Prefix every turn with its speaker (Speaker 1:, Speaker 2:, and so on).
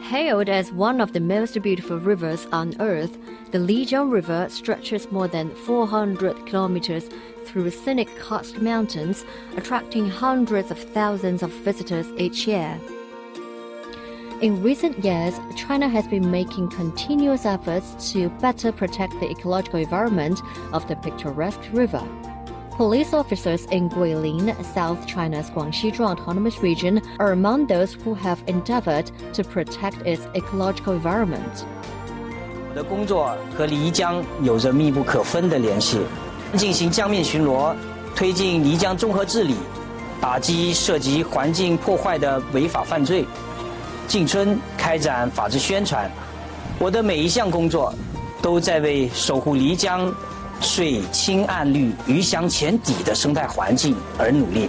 Speaker 1: Hailed as one of the most beautiful rivers on Earth, the Lijiang River stretches more than 400 kilometers through scenic karst mountains, attracting hundreds of thousands of visitors each year. In recent years, China has been making continuous efforts to better protect the ecological environment of the picturesque river. Police officers in Guilin, South China's Guangxi Autonomous Region, are among those who have endeavored to protect its ecological environment.
Speaker 2: 我的工作和漓江有着密不可分的联系，进行江面巡逻，推进漓江综合治理，打击涉及环境破坏的违法犯罪，进村开展法治宣传。我的每一项工作都在为守护漓江水清岸绿、鱼翔浅底的生态环境而努力。